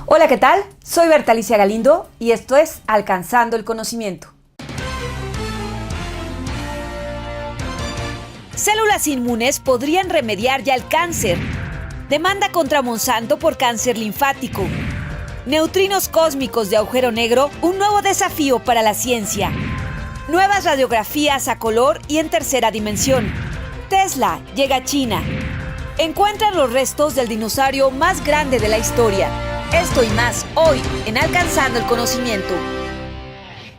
Hola, ¿qué tal? Soy Bertalicia Galindo y esto es Alcanzando el Conocimiento. Células inmunes podrían remediar ya el cáncer. Demanda contra Monsanto por cáncer linfático. Neutrinos cósmicos de agujero negro, un nuevo desafío para la ciencia. Nuevas radiografías a color y en tercera dimensión. Tesla llega a China. Encuentran los restos del dinosaurio más grande de la historia. Esto y más hoy en Alcanzando el Conocimiento.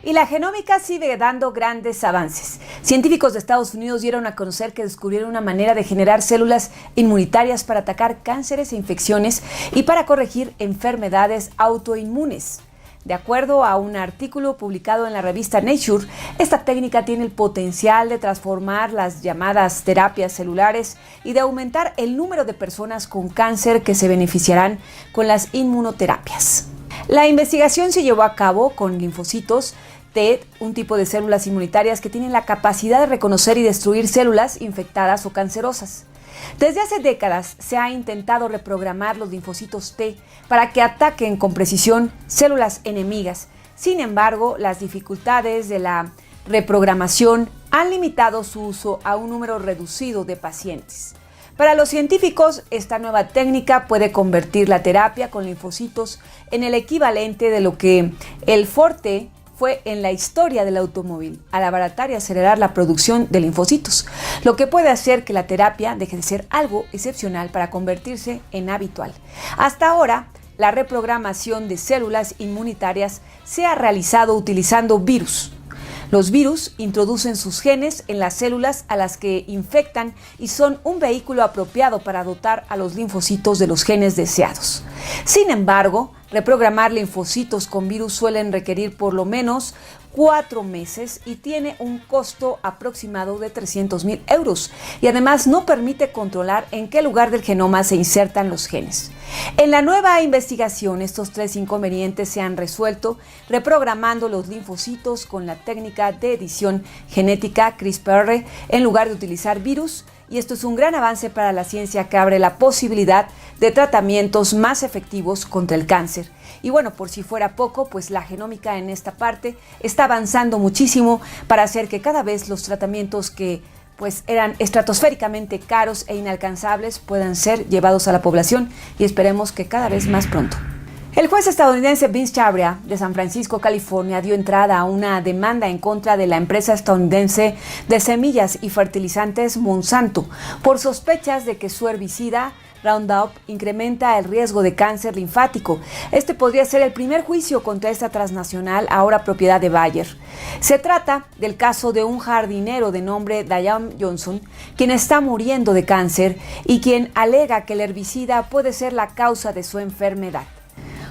Y la genómica sigue dando grandes avances. Científicos de Estados Unidos dieron a conocer que descubrieron una manera de generar células inmunitarias para atacar cánceres e infecciones y para corregir enfermedades autoinmunes. De acuerdo a un artículo publicado en la revista Nature, esta técnica tiene el potencial de transformar las llamadas terapias celulares y de aumentar el número de personas con cáncer que se beneficiarán con las inmunoterapias. La investigación se llevó a cabo con linfocitos T, un tipo de células inmunitarias que tienen la capacidad de reconocer y destruir células infectadas o cancerosas. Desde hace décadas se ha intentado reprogramar los linfocitos T para que ataquen con precisión células enemigas. Sin embargo, las dificultades de la reprogramación han limitado su uso a un número reducido de pacientes. Para los científicos, esta nueva técnica puede convertir la terapia con linfocitos en el equivalente de lo que el Forte fue en la historia del automóvil, al abaratar y acelerar la producción de linfocitos, lo que puede hacer que la terapia deje de ser algo excepcional para convertirse en habitual. Hasta ahora, la reprogramación de células inmunitarias se ha realizado utilizando virus. Los virus introducen sus genes en las células a las que infectan y son un vehículo apropiado para dotar a los linfocitos de los genes deseados. Sin embargo, reprogramar linfocitos con virus suelen requerir por lo menos 4 meses y tiene un costo aproximado de 300,000 euros y además no permite controlar en qué lugar del genoma se insertan los genes. En la nueva investigación, estos 3 inconvenientes se han resuelto reprogramando los linfocitos con la técnica de edición genética CRISPR en lugar de utilizar virus, y esto es un gran avance para la ciencia que abre la posibilidad de tratamientos más efectivos contra el cáncer. Y bueno, por si fuera poco, pues la genómica en esta parte está avanzando muchísimo para hacer que cada vez los tratamientos que pues eran estratosféricamente caros e inalcanzables puedan ser llevados a la población, y esperemos que cada vez más pronto. El juez estadounidense Vince Chhabria de San Francisco, California, dio entrada a una demanda en contra de la empresa estadounidense de semillas y fertilizantes Monsanto por sospechas de que su herbicida Roundup incrementa el riesgo de cáncer linfático. Este podría ser el primer juicio contra esta transnacional, ahora propiedad de Bayer. Se trata del caso de un jardinero de nombre Diane Johnson, quien está muriendo de cáncer y quien alega que el herbicida puede ser la causa de su enfermedad.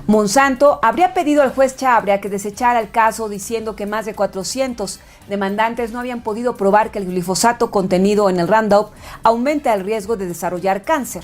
Monsanto habría pedido al juez Chhabria que desechara el caso, diciendo que más de 400 demandantes no habían podido probar que el glifosato contenido en el Roundup aumenta el riesgo de desarrollar cáncer.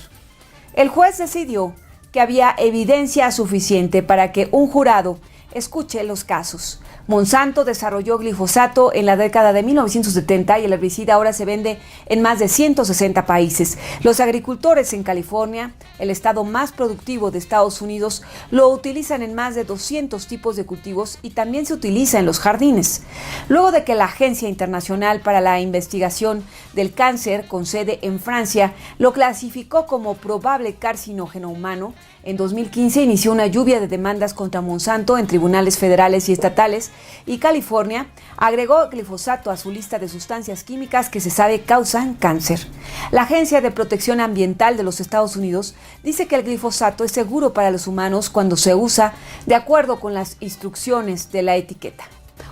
El juez decidió que había evidencia suficiente para que un jurado escuche los casos. Monsanto desarrolló glifosato en la década de 1970 y el herbicida ahora se vende en más de 160 países. Los agricultores en California, el estado más productivo de Estados Unidos, lo utilizan en más de 200 tipos de cultivos y también se utiliza en los jardines. Luego de que la Agencia Internacional para la Investigación del Cáncer, con sede en Francia, lo clasificó como probable carcinógeno humano, en 2015 inició una lluvia de demandas contra Monsanto en tribunales federales y estatales, y California agregó glifosato a su lista de sustancias químicas que se sabe causan cáncer. La Agencia de Protección Ambiental de los Estados Unidos dice que el glifosato es seguro para los humanos cuando se usa de acuerdo con las instrucciones de la etiqueta.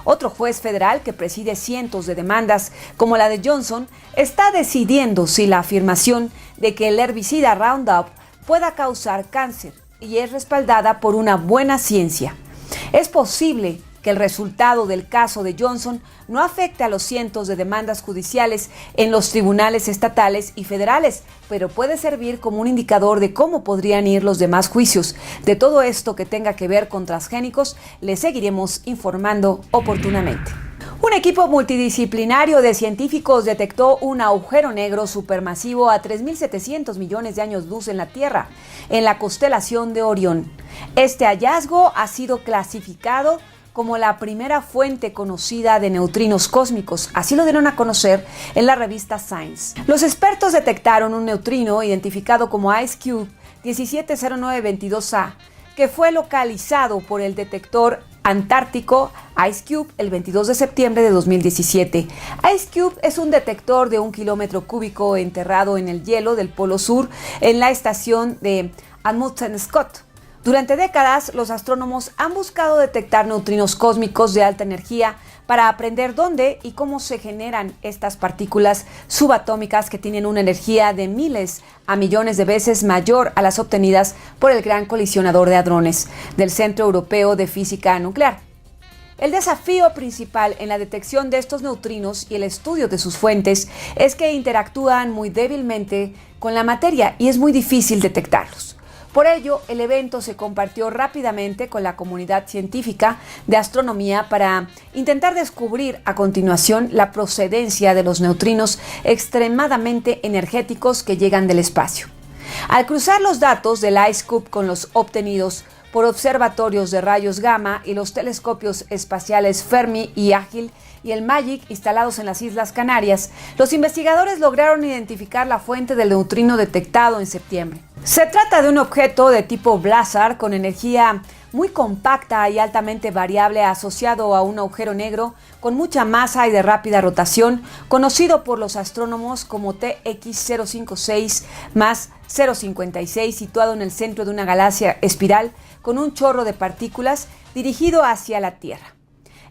Otro juez federal que preside cientos de demandas, como la de Johnson, está decidiendo si la afirmación de que el herbicida Roundup pueda causar cáncer y es respaldada por una buena ciencia. Es posible que el resultado del caso de Johnson no afecte a los cientos de demandas judiciales en los tribunales estatales y federales, pero puede servir como un indicador de cómo podrían ir los demás juicios. De todo esto que tenga que ver con transgénicos, les seguiremos informando oportunamente. Un equipo multidisciplinario de científicos detectó un agujero negro supermasivo a 3.700 millones de años luz en la Tierra, en la constelación de Orión. Este hallazgo ha sido clasificado como la primera fuente conocida de neutrinos cósmicos. Así lo dieron a conocer en la revista Science. Los expertos detectaron un neutrino identificado como IceCube 170922A, que fue localizado por el detector antártico IceCube el 22 de septiembre de 2017. IceCube es un detector de 1 kilómetro cúbico enterrado en el hielo del Polo Sur en la estación de Amundsen-Scott. Durante décadas, los astrónomos han buscado detectar neutrinos cósmicos de alta energía para aprender dónde y cómo se generan estas partículas subatómicas que tienen una energía de miles a millones de veces mayor a las obtenidas por el Gran Colisionador de Hadrones del Centro Europeo de Física Nuclear. El desafío principal en la detección de estos neutrinos y el estudio de sus fuentes es que interactúan muy débilmente con la materia y es muy difícil detectarlos. Por ello, el evento se compartió rápidamente con la comunidad científica de astronomía para intentar descubrir a continuación la procedencia de los neutrinos extremadamente energéticos que llegan del espacio. Al cruzar los datos del IceCube con los obtenidos por observatorios de rayos gamma y los telescopios espaciales Fermi y Agile y el MAGIC instalados en las Islas Canarias, los investigadores lograron identificar la fuente del neutrino detectado en septiembre. Se trata de un objeto de tipo blazar con energía muy compacta y altamente variable asociado a un agujero negro con mucha masa y de rápida rotación, conocido por los astrónomos como TX056 más 056, situado en el centro de una galaxia espiral con un chorro de partículas dirigido hacia la Tierra.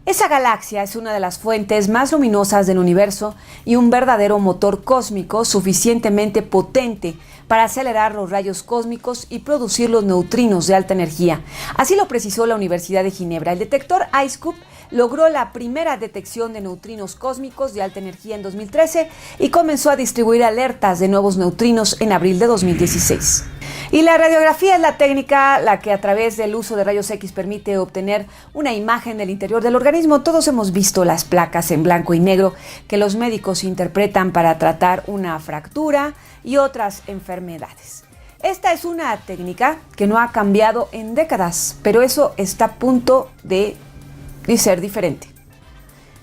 Esa galaxia es una de las fuentes más luminosas del universo y un verdadero motor cósmico suficientemente potente para acelerar los rayos cósmicos y producir los neutrinos de alta energía. Así lo precisó la Universidad de Ginebra. El detector IceCube logró la primera detección de neutrinos cósmicos de alta energía en 2013 y comenzó a distribuir alertas de nuevos neutrinos en abril de 2016. Y la radiografía es la técnica la que a través del uso de rayos X permite obtener una imagen del interior del organismo. Todos hemos visto las placas en blanco y negro que los médicos interpretan para tratar una fractura y otras enfermedades. Esta es una técnica que no ha cambiado en décadas, pero eso está a punto de ser diferente.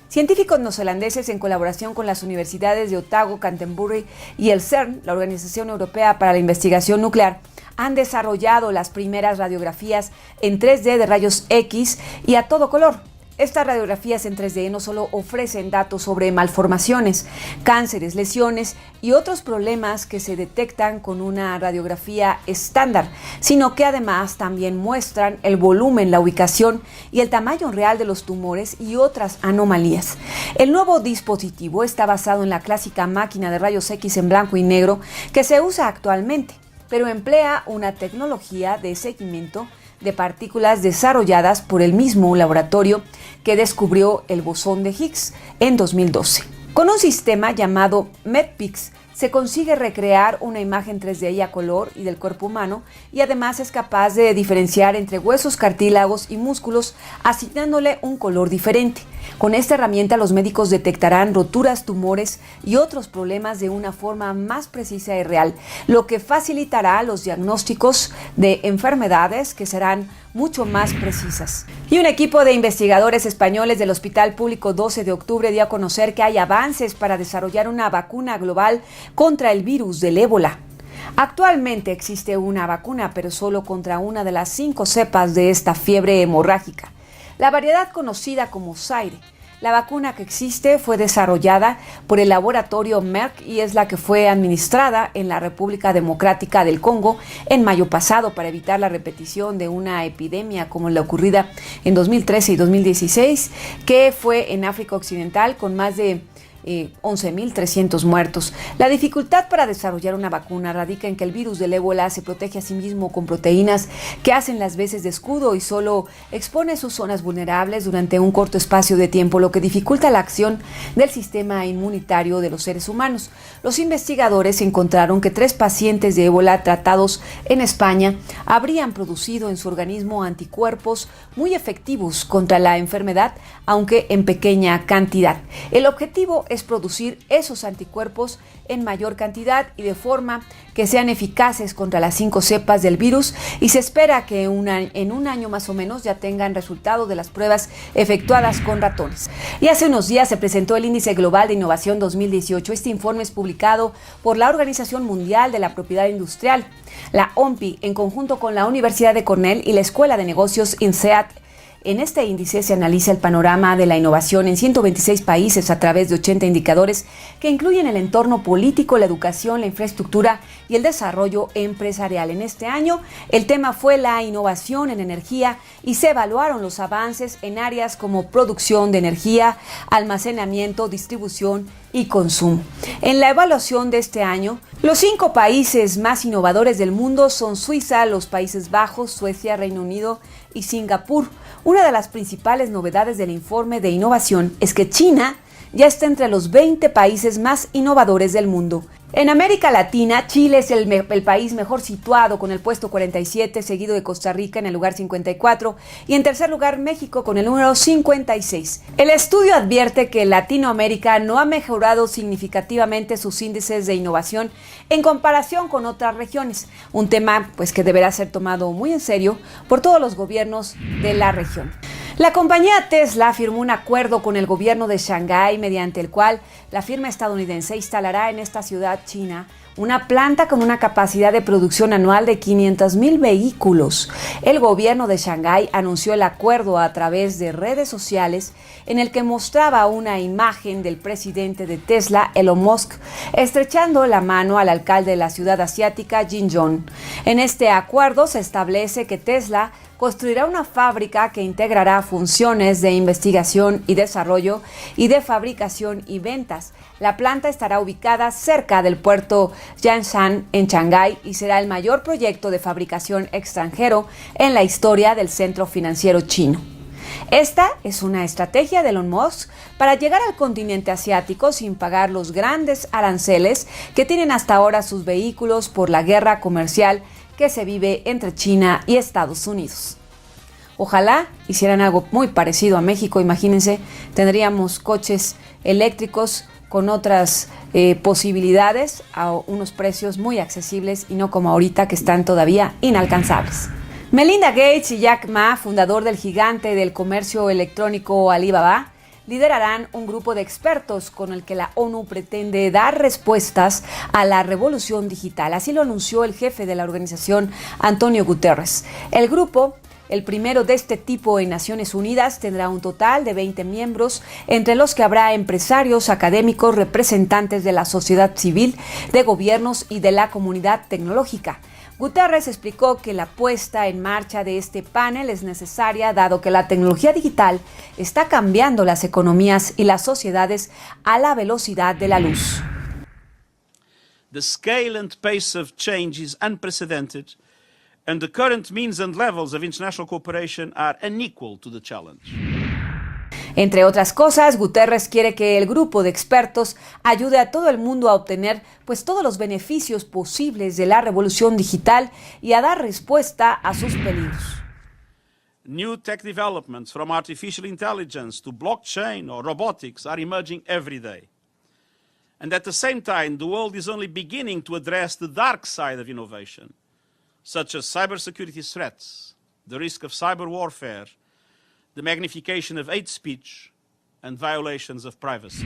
Científicos neozelandeses, en colaboración con las universidades de Otago, Canterbury y el CERN, la Organización Europea para la Investigación Nuclear, han desarrollado las primeras radiografías en 3D de rayos X y a todo color. Estas radiografías en 3D no solo ofrecen datos sobre malformaciones, cánceres, lesiones y otros problemas que se detectan con una radiografía estándar, sino que además también muestran el volumen, la ubicación y el tamaño real de los tumores y otras anomalías. El nuevo dispositivo está basado en la clásica máquina de rayos X en blanco y negro que se usa actualmente, pero emplea una tecnología de seguimiento de partículas desarrolladas por el mismo laboratorio que descubrió el bosón de Higgs en 2012. Con un sistema llamado MEDPIX se consigue recrear una imagen 3D a color y del cuerpo humano, y además es capaz de diferenciar entre huesos, cartílagos y músculos, asignándole un color diferente. Con esta herramienta los médicos detectarán roturas, tumores y otros problemas de una forma más precisa y real, lo que facilitará los diagnósticos de enfermedades que serán mucho más precisas. Y un equipo de investigadores españoles del Hospital Público 12 de Octubre dio a conocer que hay avances para desarrollar una vacuna global contra el virus del ébola. Actualmente existe una vacuna, pero solo contra una de las 5 cepas de esta fiebre hemorrágica, la variedad conocida como Zaire. La vacuna que existe fue desarrollada por el laboratorio Merck y es la que fue administrada en la República Democrática del Congo en mayo pasado para evitar la repetición de una epidemia como la ocurrida en 2013 y 2016, que fue en África Occidental con más de 11.300 muertos. La dificultad para desarrollar una vacuna radica en que el virus del ébola se protege a sí mismo con proteínas que hacen las veces de escudo y solo expone sus zonas vulnerables durante un corto espacio de tiempo, lo que dificulta la acción del sistema inmunitario de los seres humanos. Los investigadores encontraron que 3 pacientes de ébola tratados en España habrían producido en su organismo anticuerpos muy efectivos contra la enfermedad, aunque en pequeña cantidad. El objetivo es producir esos anticuerpos en mayor cantidad y de forma que sean eficaces contra las 5 cepas del virus, y se espera que en un año más o menos ya tengan resultado de las pruebas efectuadas con ratones. Y hace unos días se presentó el Índice Global de Innovación 2018. Este informe es publicado por la Organización Mundial de la Propiedad Industrial, la OMPI, en conjunto con la Universidad de Cornell y la Escuela de Negocios INSEAD. En este índice se analiza el panorama de la innovación en 126 países a través de 80 indicadores que incluyen el entorno político, la educación, la infraestructura y el desarrollo empresarial. En este año, el tema fue la innovación en energía y se evaluaron los avances en áreas como producción de energía, almacenamiento, distribución y consumo. En la evaluación de este año, los 5 países más innovadores del mundo son Suiza, los Países Bajos, Suecia, Reino Unido y Singapur. Una de las principales novedades del informe de innovación es que China ya está entre los 20 países más innovadores del mundo. En América Latina, Chile es el país mejor situado con el puesto 47, seguido de Costa Rica en el lugar 54 y en tercer lugar México con el número 56. El estudio advierte que Latinoamérica no ha mejorado significativamente sus índices de innovación en comparación con otras regiones, un tema que deberá ser tomado muy en serio por todos los gobiernos de la región. La compañía Tesla firmó un acuerdo con el gobierno de Shanghái, mediante el cual la firma estadounidense instalará en esta ciudad china una planta con una capacidad de producción anual de 500,000 vehículos. El gobierno de Shanghái anunció el acuerdo a través de redes sociales, en el que mostraba una imagen del presidente de Tesla, Elon Musk, estrechando la mano al alcalde de la ciudad asiática, Jin Jong. En este acuerdo se establece que Tesla construirá una fábrica que integrará funciones de investigación y desarrollo y de fabricación y ventas. La planta estará ubicada cerca del puerto Yangshan en Shanghái y será el mayor proyecto de fabricación extranjero en la historia del centro financiero chino. Esta es una estrategia de Elon Musk para llegar al continente asiático sin pagar los grandes aranceles que tienen hasta ahora sus vehículos por la guerra comercial que se vive entre China y Estados Unidos. Ojalá hicieran algo muy parecido a México. Imagínense, tendríamos coches eléctricos con otras posibilidades a unos precios muy accesibles y no como ahorita que están todavía inalcanzables. Melinda Gates y Jack Ma, fundador del gigante del comercio electrónico Alibaba, liderarán un grupo de expertos con el que la ONU pretende dar respuestas a la revolución digital. Así lo anunció el jefe de la organización, Antonio Guterres. El grupo, el primero de este tipo en Naciones Unidas, tendrá un total de 20 miembros, entre los que habrá empresarios, académicos, representantes de la sociedad civil, de gobiernos y de la comunidad tecnológica. Guterres explicó que la puesta en marcha de este panel es necesaria dado que la tecnología digital está cambiando las economías y las sociedades a la velocidad de la luz. The scale and pace of change is unprecedented, and the current means and levels of international cooperation are unequal to the challenge. Entre otras cosas, Guterres quiere que el grupo de expertos ayude a todo el mundo a obtener todos los beneficios posibles de la revolución digital y a dar respuesta a sus peligros. New tech developments, from artificial intelligence to blockchain or robotics, are emerging every day. And at the same time, the world is only beginning to address the dark side of innovation, such as cybersecurity threats, the risk of cyber warfare, the magnification of hate speech, and violations of privacy.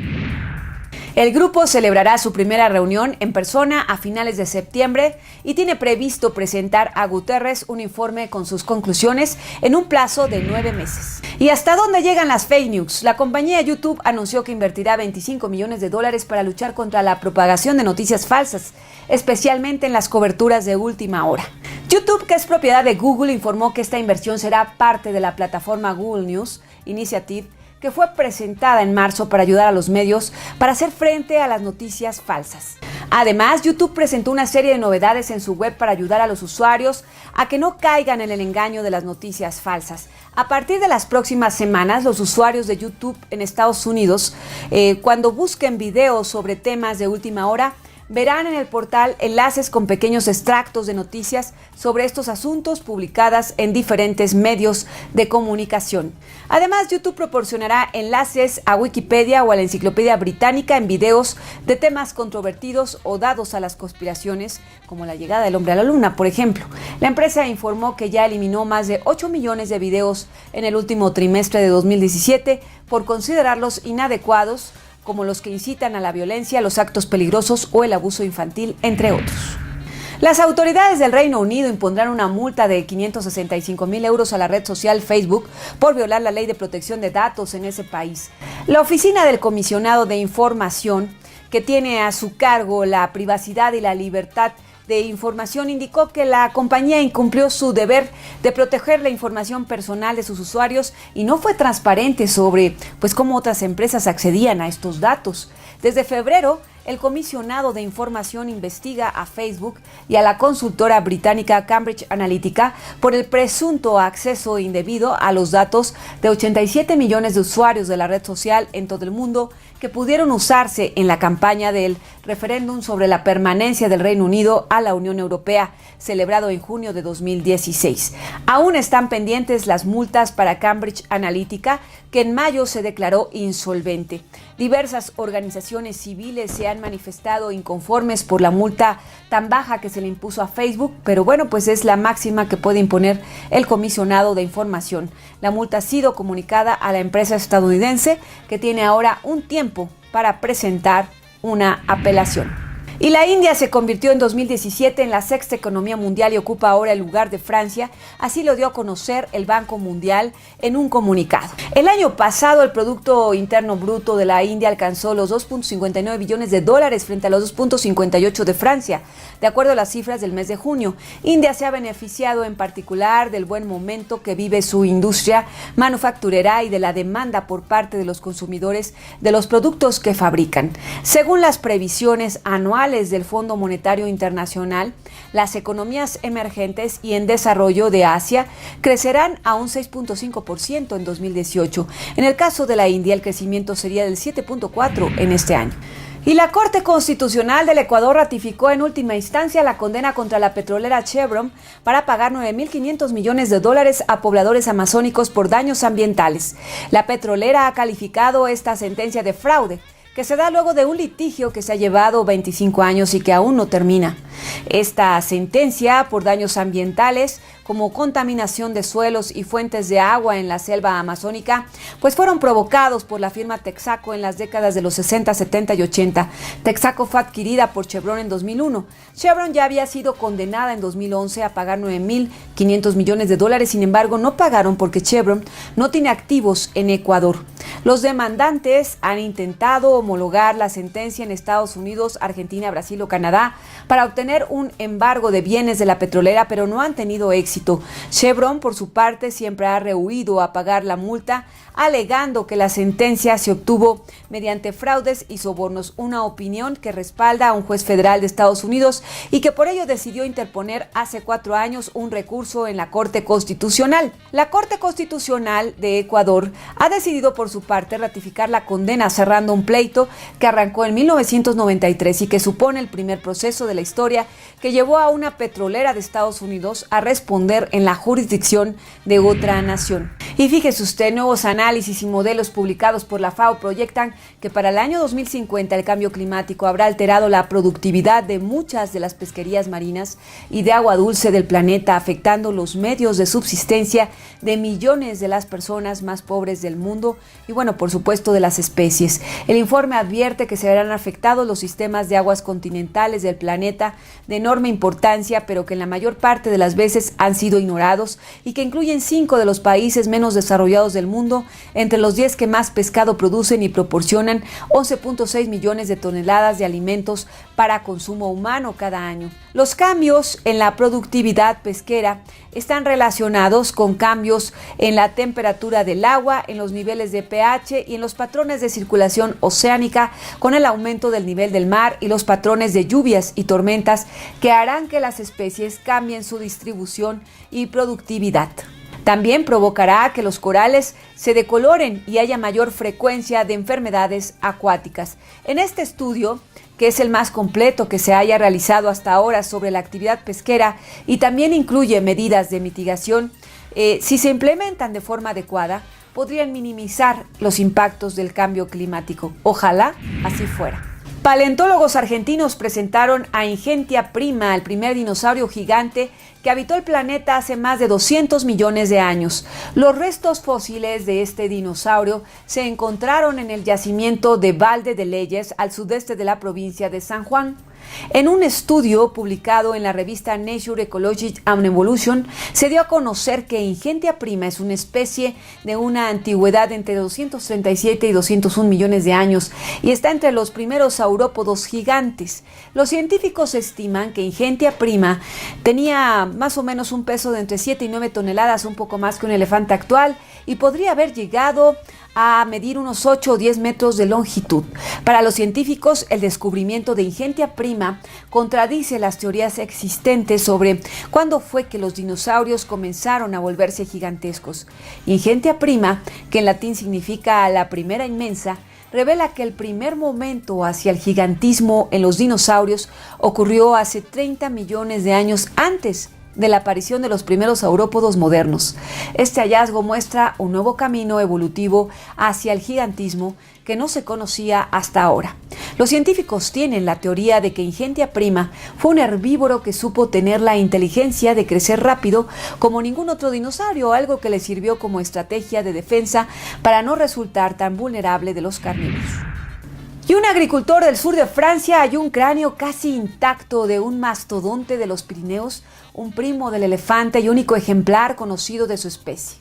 El grupo celebrará su primera reunión en persona a finales de septiembre y tiene previsto presentar a Guterres un informe con sus conclusiones en un plazo de 9 meses. ¿Y hasta dónde llegan las fake news? La compañía YouTube anunció que invertirá $25 millones para luchar contra la propagación de noticias falsas, especialmente en las coberturas de última hora. YouTube, que es propiedad de Google, informó que esta inversión será parte de la plataforma Google News Initiative, que fue presentada en marzo para ayudar a los medios para hacer frente a las noticias falsas. Además, YouTube presentó una serie de novedades en su web para ayudar a los usuarios a que no caigan en el engaño de las noticias falsas. A partir de las próximas semanas, los usuarios de YouTube en Estados Unidos, cuando busquen videos sobre temas de última hora, verán en el portal enlaces con pequeños extractos de noticias sobre estos asuntos publicadas en diferentes medios de comunicación. Además, YouTube proporcionará enlaces a Wikipedia o a la Enciclopedia Británica en videos de temas controvertidos o dados a las conspiraciones, como la llegada del hombre a la luna, por ejemplo. La empresa informó que ya eliminó más de 8 millones de videos en el último trimestre de 2017 por considerarlos inadecuados, como los que incitan a la violencia, los actos peligrosos o el abuso infantil, entre otros. Las autoridades del Reino Unido impondrán una multa de 565,000 euros a la red social Facebook por violar la ley de protección de datos en ese país. La oficina del comisionado de información, que tiene a su cargo la privacidad y la libertad de información, indicó que la compañía incumplió su deber de proteger la información personal de sus usuarios y no fue transparente sobre cómo otras empresas accedían a estos datos. Desde febrero, el comisionado de información investiga a Facebook y a la consultora británica Cambridge Analytica por el presunto acceso indebido a los datos de 87 millones de usuarios de la red social en todo el mundo que pudieron usarse en la campaña del referéndum sobre la permanencia del Reino Unido a la Unión Europea, celebrado en junio de 2016. Aún están pendientes las multas para Cambridge Analytica, que en mayo se declaró insolvente. Diversas organizaciones civiles se han manifestado inconformes por la multa tan baja que se le impuso a Facebook, pero es la máxima que puede imponer el comisionado de información. La multa ha sido comunicada a la empresa estadounidense, que tiene ahora un tiempo para presentar una apelación. Y la India se convirtió en 2017 en la sexta economía mundial y ocupa ahora el lugar de Francia, así lo dio a conocer el Banco Mundial en un comunicado. El año pasado el Producto Interno Bruto de la India alcanzó los 2.59 billones de dólares frente a los 2.58 de Francia, de acuerdo a las cifras del mes de junio. India se ha beneficiado en particular del buen momento que vive su industria manufacturera y de la demanda por parte de los consumidores de los productos que fabrican. Según las previsiones anuales del Fondo Monetario Internacional, las economías emergentes y en desarrollo de Asia crecerán a un 6.5% en 2018. En el caso de la India, el crecimiento sería del 7.4% en este año. Y la Corte Constitucional del Ecuador ratificó en última instancia la condena contra la petrolera Chevron para pagar 9.500 millones de dólares a pobladores amazónicos por daños ambientales. La petrolera ha calificado esta sentencia de fraude, que se da luego de un litigio que se ha llevado 25 años y que aún no termina. Esta sentencia por daños ambientales, como contaminación de suelos y fuentes de agua en la selva amazónica, fueron provocados por la firma Texaco en las décadas de los 60, 70 y 80. Texaco fue adquirida por Chevron en 2001. Chevron ya había sido condenada en 2011 a pagar 9.500 millones de dólares, sin embargo no pagaron porque Chevron no tiene activos en Ecuador. Los demandantes han intentado homologar la sentencia en Estados Unidos, Argentina, Brasil o Canadá para obtener un embargo de bienes de la petrolera, pero no han tenido éxito. Chevron, por su parte, siempre ha rehuido a pagar la multa, alegando que la sentencia se obtuvo mediante fraudes y sobornos, una opinión que respalda a un juez federal de Estados Unidos y que por ello decidió interponer hace 4 años un recurso en la Corte Constitucional. La Corte Constitucional de Ecuador ha decidido por su parte ratificar la condena, cerrando un pleito que arrancó en 1993 y que supone el primer proceso de la historia que llevó a una petrolera de Estados Unidos a responder en la jurisdicción de otra nación. Y fíjese usted, nuevos análisis y modelos publicados por la FAO proyectan que para el año 2050 el cambio climático habrá alterado la productividad de muchas de las pesquerías marinas y de agua dulce del planeta, afectando los medios de subsistencia de millones de las personas más pobres del mundo y por supuesto de las especies. El informe advierte que se verán afectados los sistemas de aguas continentales del planeta de enorme importancia, pero que en la mayor parte de las veces han sido ignorados y que incluyen 5 de los países menos desarrollados del mundo, entre los 10 que más pescado producen y proporcionan 11.6 millones de toneladas de alimentos para consumo humano cada año. Los cambios en la productividad pesquera están relacionados con cambios en la temperatura del agua, en los niveles de pH pH y en los patrones de circulación oceánica con el aumento del nivel del mar y los patrones de lluvias y tormentas que harán que las especies cambien su distribución y productividad. También provocará que los corales se decoloren y haya mayor frecuencia de enfermedades acuáticas. En este estudio, que es el más completo que se haya realizado hasta ahora sobre la actividad pesquera y también incluye medidas de mitigación, si se implementan de forma adecuada, podrían minimizar los impactos del cambio climático. Ojalá así fuera. Paleontólogos argentinos presentaron a Ingentia prima, el primer dinosaurio gigante que habitó el planeta hace más de 200 millones de años. Los restos fósiles de este dinosaurio se encontraron en el yacimiento de Valde de Leyes, al sudeste de la provincia de San Juan. En un estudio publicado en la revista Nature Ecology and Evolution, se dio a conocer que Ingentia prima es una especie de una antigüedad entre 237 y 201 millones de años y está entre los primeros saurópodos gigantes. Los científicos estiman que Ingentia prima tenía más o menos un peso de entre 7 y 9 toneladas, un poco más que un elefante actual, y podría haber llegado a medir unos 8 o 10 metros de longitud. Para los científicos, el descubrimiento de Ingentia prima contradice las teorías existentes sobre cuándo fue que los dinosaurios comenzaron a volverse gigantescos. Ingentia prima, que en latín significa la primera inmensa, revela que el primer momento hacia el gigantismo en los dinosaurios ocurrió hace 30 millones de años antes de la aparición de los primeros saurópodos modernos. Este hallazgo muestra un nuevo camino evolutivo hacia el gigantismo que no se conocía hasta ahora. Los científicos tienen la teoría de que Ingentia prima fue un herbívoro que supo tener la inteligencia de crecer rápido como ningún otro dinosaurio, algo que le sirvió como estrategia de defensa para no resultar tan vulnerable de los carnívoros. Y un agricultor del sur de Francia halló un cráneo casi intacto de un mastodonte de los Pirineos, un primo del elefante y único ejemplar conocido de su especie.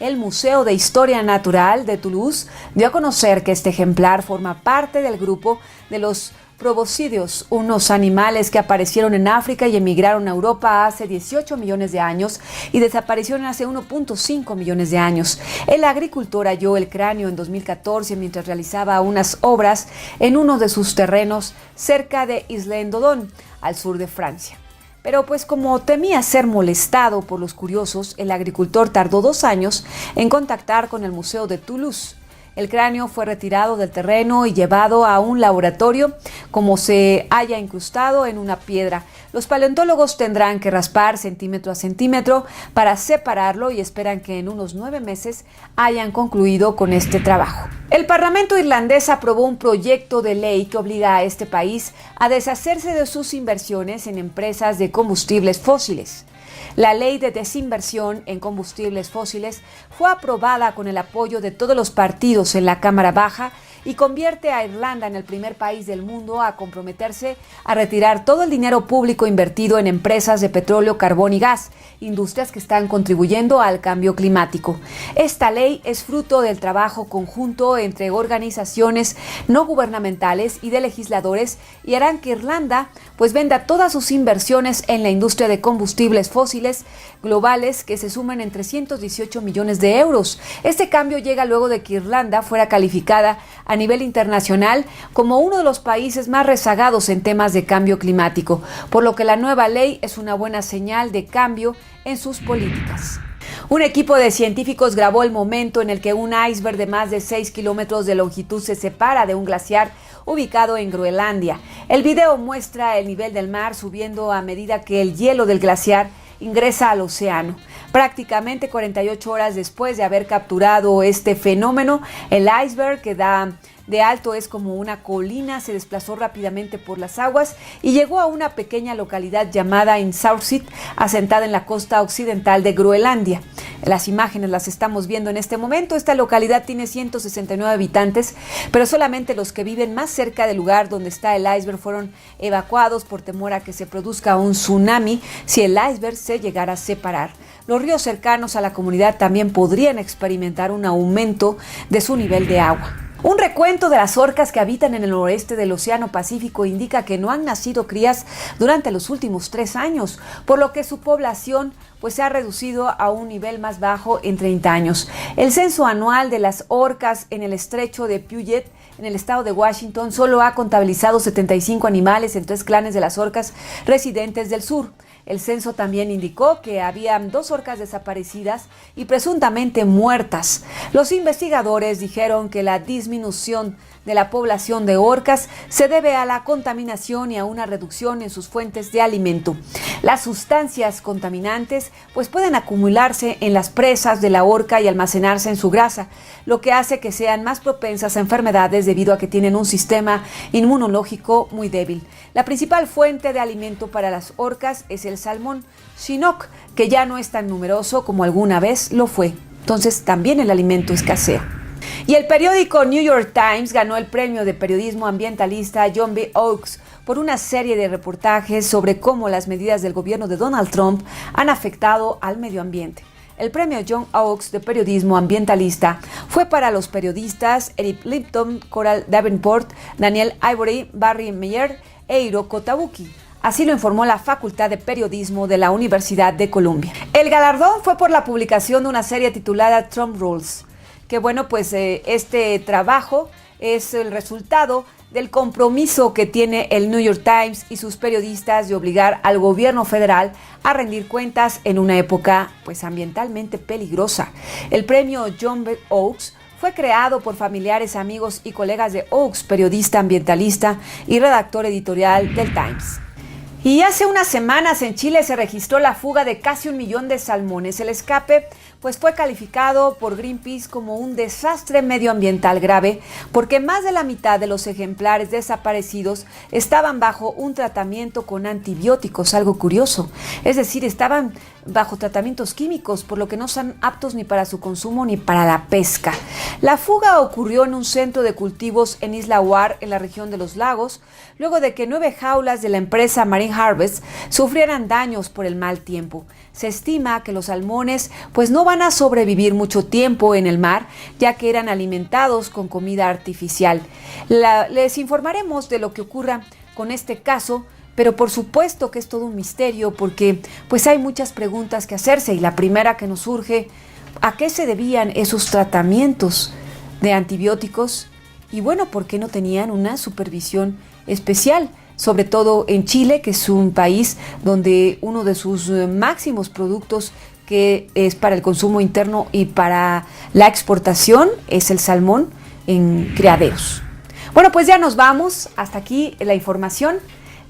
El Museo de Historia Natural de Toulouse dio a conocer que este ejemplar forma parte del grupo de los proboscideos, unos animales que aparecieron en África y emigraron a Europa hace 18 millones de años y desaparecieron hace 1.5 millones de años. El agricultor halló el cráneo en 2014 mientras realizaba unas obras en uno de sus terrenos cerca de Isle-en-Dodon, al sur de Francia. Pero pues como temía ser molestado por los curiosos, el agricultor tardó 2 años en contactar con el Museo de Toulouse. El cráneo fue retirado del terreno y llevado a un laboratorio como se haya incrustado en una piedra. Los paleontólogos tendrán que raspar centímetro a centímetro para separarlo y esperan que en unos 9 meses hayan concluido con este trabajo. El Parlamento irlandés aprobó un proyecto de ley que obliga a este país a deshacerse de sus inversiones en empresas de combustibles fósiles. La ley de desinversión en combustibles fósiles fue aprobada con el apoyo de todos los partidos en la Cámara Baja y convierte a Irlanda en el primer país del mundo a comprometerse a retirar todo el dinero público invertido en empresas de petróleo, carbón y gas, industrias que están contribuyendo al cambio climático. Esta ley es fruto del trabajo conjunto entre organizaciones no gubernamentales y de legisladores y harán que Irlanda venda todas sus inversiones en la industria de combustibles fósiles globales que se suman en 318 millones de euros. Este cambio llega luego de que Irlanda fuera calificada a nivel internacional como uno de los países más rezagados en temas de cambio climático, por lo que la nueva ley es una buena señal de cambio en sus políticas. Un equipo de científicos grabó el momento en el que un iceberg de más de 6 kilómetros de longitud se separa de un glaciar ubicado en Groenlandia. El video muestra el nivel del mar subiendo a medida que el hielo del glaciar ingresa al océano. Prácticamente 48 horas después de haber capturado este fenómeno, el iceberg que da de alto es como una colina, se desplazó rápidamente por las aguas y llegó a una pequeña localidad llamada Insaursit, asentada en la costa occidental de Groenlandia. Las imágenes las estamos viendo en este momento. Esta localidad tiene 169 habitantes, pero solamente los que viven más cerca del lugar donde está el iceberg fueron evacuados por temor a que se produzca un tsunami si el iceberg se llegara a separar. Los ríos cercanos a la comunidad también podrían experimentar un aumento de su nivel de agua. Un recuento de las orcas que habitan en el noroeste del Océano Pacífico indica que no han nacido crías durante los últimos 3 años, por lo que su población se ha reducido a un nivel más bajo en 30 años. El censo anual de las orcas en el estrecho de Puget, en el estado de Washington, solo ha contabilizado 75 animales en 3 clanes de las orcas residentes del sur. El censo también indicó que había 2 orcas desaparecidas y presuntamente muertas. Los investigadores dijeron que la disminución de la población de orcas se debe a la contaminación y a una reducción en sus fuentes de alimento. Las sustancias contaminantes pueden acumularse en las presas de la orca y almacenarse en su grasa, lo que hace que sean más propensas a enfermedades debido a que tienen un sistema inmunológico muy débil. La principal fuente de alimento para las orcas es el salmón Chinook, que ya no es tan numeroso como alguna vez lo fue. Entonces también el alimento escasea. Y el periódico New York Times ganó el premio de periodismo ambientalista John B. Oakes por una serie de reportajes sobre cómo las medidas del gobierno de Donald Trump han afectado al medio ambiente. El premio John Oakes de periodismo ambientalista fue para los periodistas Eric Lipton, Coral Davenport, Daniel Ivory, Barry Meyer e Hiroko Tabuki. Así lo informó la Facultad de Periodismo de la Universidad de Columbia. El galardón fue por la publicación de una serie titulada Trump Rules, que este trabajo es el resultado del compromiso que tiene el New York Times y sus periodistas de obligar al gobierno federal a rendir cuentas en una época ambientalmente peligrosa. El premio John B. Oakes fue creado por familiares, amigos y colegas de Oakes, periodista ambientalista y redactor editorial del Times. Y hace unas semanas en Chile se registró la fuga de casi 1 millón de salmones. El escape fue calificado por Greenpeace como un desastre medioambiental grave porque más de la mitad de los ejemplares desaparecidos estaban bajo un tratamiento con antibióticos, algo curioso. Es decir, estaban bajo tratamientos químicos, por lo que no son aptos ni para su consumo ni para la pesca. La fuga ocurrió en un centro de cultivos en Isla Huar, en la región de los lagos, luego de que 9 jaulas de la empresa Marine Harvest sufrieran daños por el mal tiempo. Se estima que los salmones no van a sobrevivir mucho tiempo en el mar, ya que eran alimentados con comida artificial. Les informaremos de lo que ocurra con este caso, pero por supuesto que es todo un misterio porque hay muchas preguntas que hacerse y la primera que nos surge, ¿a qué se debían esos tratamientos de antibióticos? Y ¿por qué no tenían una supervisión especial? Sobre todo en Chile, que es un país donde uno de sus máximos productos que es para el consumo interno y para la exportación es el salmón en criaderos. Bueno, ya nos vamos. Hasta aquí la información.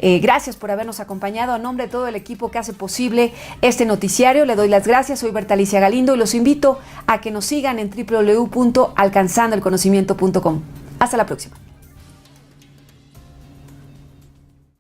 Gracias por habernos acompañado. A nombre de todo el equipo que hace posible este noticiario, le doy las gracias. Soy Berta Alicia Galindo y los invito a que nos sigan en www.alcanzandoelconocimiento.com. Hasta la próxima.